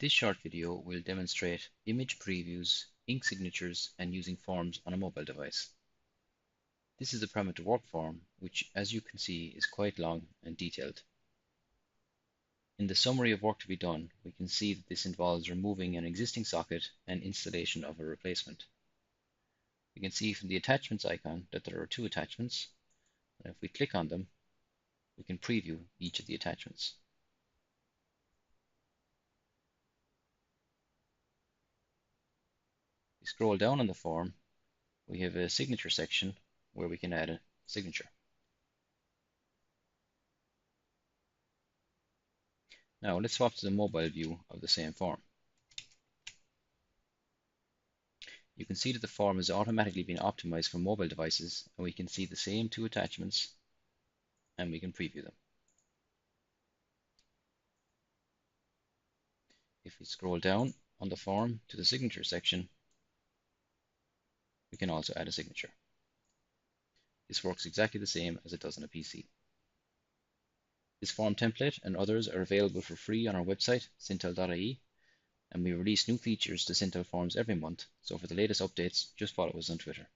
This short video will demonstrate image previews, ink signatures, and using forms on a mobile device. This is the permit to work form, which, as you can see, is quite long and detailed. In the summary of work to be done, we can see that this involves removing an existing socket and installation of a replacement. We can see from the attachments icon that there are two attachments, and if we click on them, we can preview each of the attachments. If we scroll down on the form, we have a signature section where we can add a signature. Now let's swap to the mobile view of the same form. You can see that the form has automatically been optimized for mobile devices, and we can see the same two attachments and we can preview them. If we scroll down on the form to the signature section, we can also add a signature. This works exactly the same as it does on a PC. This form template and others are available for free on our website, sintel.ie, and we release new features to Sintel Forms every month, so for the latest updates, just follow us on Twitter.